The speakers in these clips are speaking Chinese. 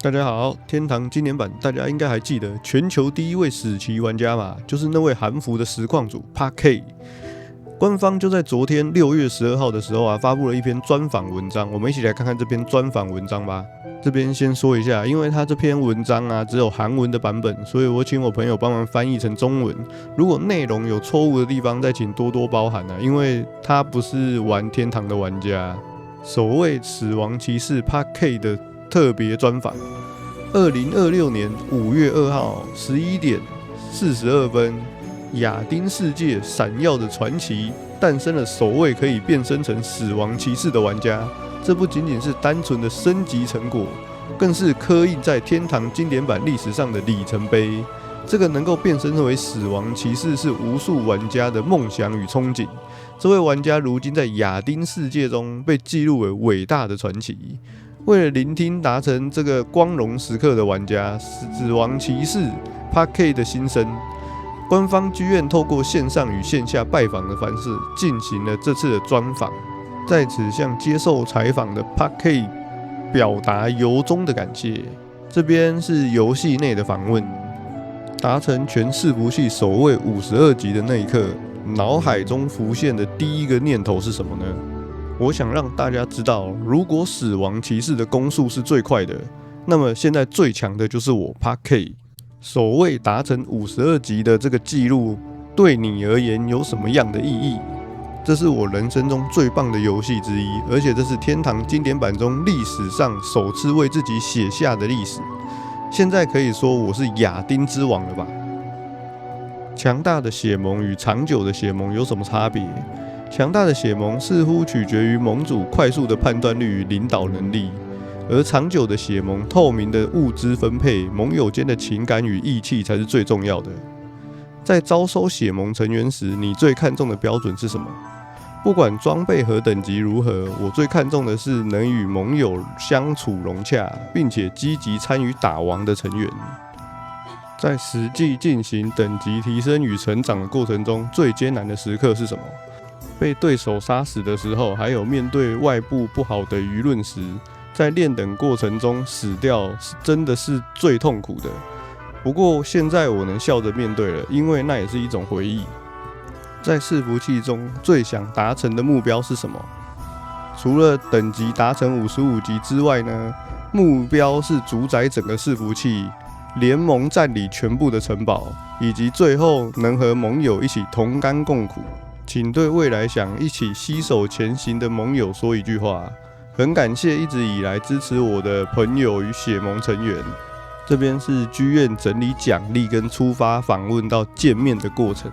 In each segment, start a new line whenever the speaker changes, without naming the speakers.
大家好，天堂經典版，大家應該還記得全球第一位死期玩家嘛，就是那位韓服的實況主 Park K。官方就在昨天6月12號的時候發布了一篇專訪文章，我們一起來看看這篇專訪文章吧。這邊先說一下，因為他這篇文章只有韓文的版本，所以我請我朋友幫忙翻譯成中文。如果內容有錯誤的地方，再請多多包涵因為他不是玩天堂的玩家。首位死亡騎士 Park K 的特別專訪，2026年5月2號11點42分，亞丁世界閃耀的傳奇誕生了首位可以變身成死亡騎士的玩家。這不僅僅是單純的升級成果，更是刻印在天堂經典版歷史上的里程碑。這個能夠變身為死亡騎士是無數玩家的夢想與憧憬。這位玩家如今在亞丁世界中被記錄為偉大的傳奇。為了聆聽達成這個光榮時刻的玩家死亡騎士 Park K 的心聲，官方劇院透過線上與線下拜訪的方式進行了這次的專訪。在此向接受採訪的 Park K 表達由衷的感謝。這邊是遊戲內的訪問。達成全伺服器首位52級的那一刻，腦海中浮現的第一個念頭是什麼呢？我想讓大家知道，如果死亡騎士的攻速是最快的，那麼現在最強的就是我 Park K。首位達成52級的這個記錄，對你而言有什麼樣的意義？這是我人生中最棒的遊戲之一，而且這是天堂經典版中歷史上首次為自己寫下的歷史。現在可以說我是亞丁之王了吧？強大的血盟與長久的血盟有什麼差別？強大的血盟似乎取決於盟主快速的判斷力與領導能力，而長久的血盟透明的物資分配，盟友間的情感與義氣才是最重要的。在招收血盟成員時，你最看重的標準是什麼？不管裝備和等級如何，我最看重的是能與盟友相處融洽，並且積極參與打王的成員。在實際進行等級提升與成長的過程中，最艱難的時刻是什麼？被對手殺死的時候，還有面對外部不好的輿論時，在練等過程中死掉，真的是最痛苦的。不過現在我能笑着面對了，因為那也是一種回憶。在伺服器中最想達成的目標是什麼？除了等級達成55級之外呢？目標是主宰整個伺服器，聯盟佔領全部的城堡，以及最後能和盟友一起同甘共苦。請對未來想一起攜手前行的盟友說一句話：很感謝一直以來支持我的朋友與血盟成員。這邊是劇院整理獎勵跟出發訪問到見面的過程。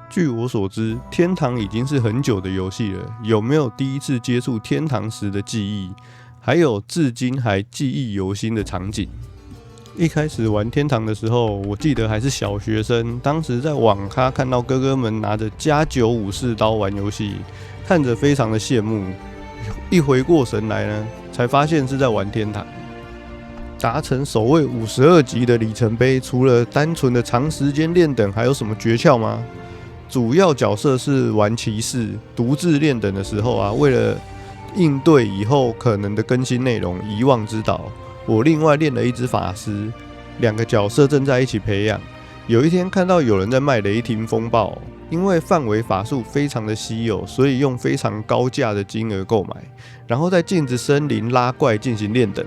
據我所知，天堂已經是很久的遊戲了。有沒有第一次接觸天堂時的記憶？還有至今還記憶猶新的場景？一開始玩天堂的時候，我記得還是小學生，當時在網咖看到哥哥們拿着+9武士刀玩遊戲，看着非常的羨慕。一回過神來呢，才發現是在玩天堂。達成首位52級的里程碑，除了單純的長時間練等，還有什麼訣竅嗎？主要角色是玩騎士，獨自練等的時候為了應對以後可能的更新內容，遺忘之島。我另外練了一隻法師，2個角色正在一起培養。有一天看到有人在賣雷霆風暴，因為範圍法術非常的稀有，所以用非常高價的金額購買，然後在鏡子森林拉怪進行練等，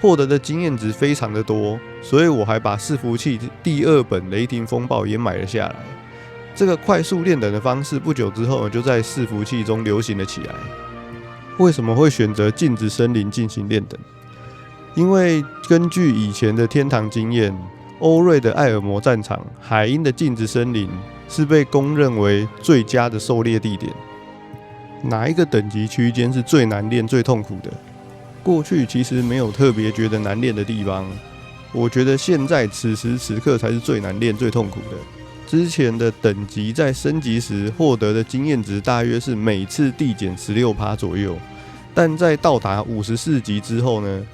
獲得的經驗值非常的多，所以我還把伺服器第2本雷霆風暴也買了下來。這個快速練等的方式不久之後就在伺服器中流行了起来。為什麼會選擇鏡子森林進行練等？因為根據以前的天堂經驗，歐瑞的艾爾摩戰場、海鷹的鏡子森林是被公認為最佳的狩獵地點。哪一個等級區間是最難練、最痛苦的？過去其實沒有特別覺得難練的地方，我覺得現在此時此刻才是最難練、最痛苦的。之前的等級在升級時獲得的經驗值大約是每次遞減 16% 左右，但在到達54級之後呢，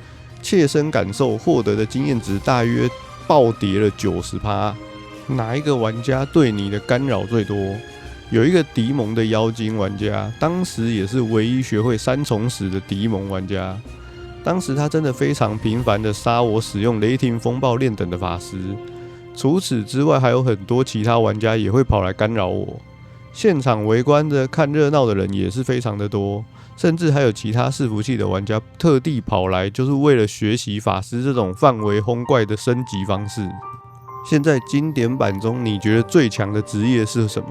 切身感受獲得的經驗值大約暴跌了 90%。 哪一個玩家對你的干擾最多？有一個迪蒙的妖精玩家，當時也是唯一學會3重死的迪蒙玩家。當時他真的非常頻繁地殺我使用雷霆風暴練等的法師。除此之外，還有很多其他玩家也會跑來干擾我。現場圍觀的看熱鬧的人也是非常的多，甚至還有其他伺服器的玩家特地跑來，就是為了學習法師這種範圍轟怪的升級方式。現在經典版中，你覺得最強的職業是什麼？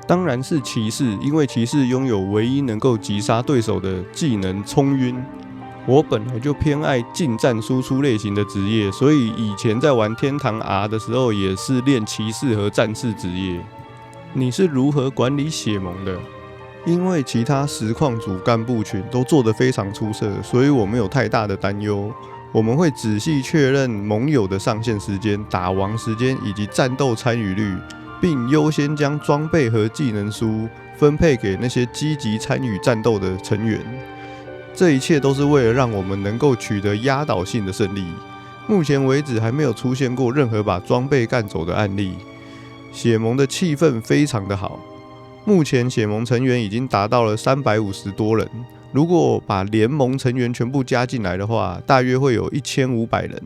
當然是騎士，因為騎士擁有唯一能夠擊殺對手的技能衝暈。我本來就偏愛近戰輸出類型的職業，所以以前在玩天堂 R 的時候也是練騎士和戰士職業。你是如何管理血盟的？因為其他實況組幹部群都做得非常出色，所以我沒有太大的擔憂。我們會仔細確認盟友的上線時間、打王時間以及戰鬥參與率，並優先將裝備和技能書分配給那些積極參與戰鬥的成員。這一切都是為了讓我們能夠取得壓倒性的勝利。目前為止還沒有出現過任何把裝備幹走的案例。血盟的氣氛非常的好，目前血盟成員已經達到了350多人。如果把聯盟成員全部加進來的話，大約會有1500人。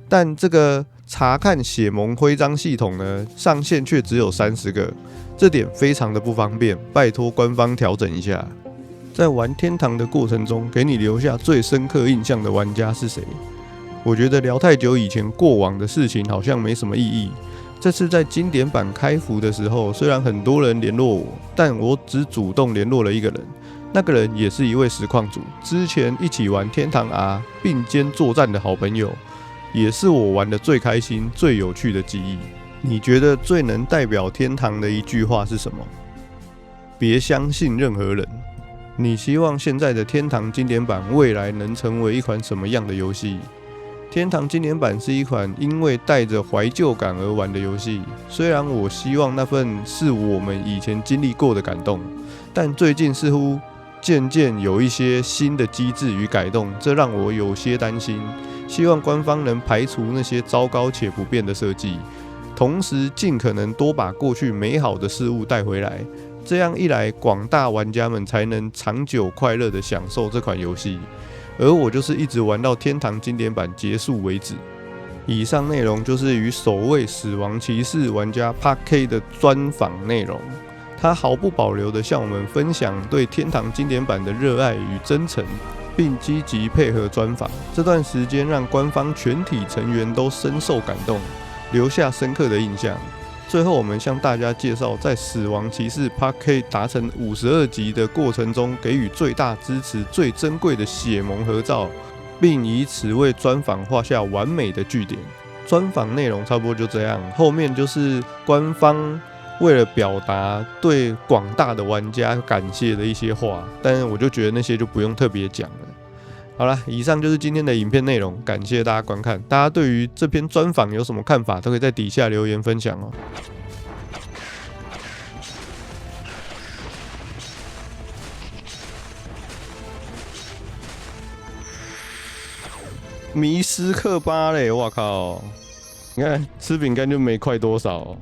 但這個查看血盟徽章系統呢，上限卻只有30個，這點非常的不方便，拜託官方調整一下。在玩天堂的過程中，給你留下最深刻印象的玩家是誰？我覺得聊太久以前過往的事情好像沒什麼意義。這次在經典版開服的時候，雖然很多人聯絡我，但我只主動聯絡了一個人，那個人也是一位實況主，之前一起玩天堂 R 並肩作戰的好朋友，也是我玩的最開心、最有趣的記憶。你覺得最能代表天堂的一句話是什麼？別相信任何人。你希望現在的天堂經典版未來能成為一款什麼樣的遊戲？天堂經典版是一款因為帶着懷舊感而玩的遊戲，雖然我希望那份是我們以前經歷過的感動，但最近似乎漸漸有一些新的機制與改動，這讓我有些擔心。希望官方能排除那些糟糕且不便的設計，同時盡可能多把過去美好的事物帶回來。這樣一來，廣大玩家們才能長久快樂地享受這款遊戲，而我就是一直玩到天堂經典版結束為止。以上內容就是與首位死亡騎士玩家 Park 的專訪內容，他毫不保留地向我們分享對天堂經典版的熱愛與真誠，並積極配合專訪。這段時間讓官方全體成員都深受感動，留下深刻的印象。最後，我們向大家介紹，在死亡騎士 Park 達成52級的過程中，給予最大支持、最珍貴的血盟合照，並以此為專訪畫下完美的句點。專訪內容差不多就這樣，後面就是官方為了表達對廣大的玩家感謝的一些話，但是我就覺得那些就不用特別講了。好啦，以上就是今天的影片內容，感謝大家觀看。大家對於這篇專訪有什麼看法，都可以在底下留言分享哦。迷失克巴嘞，我靠！你看吃餅乾就沒快多少哦。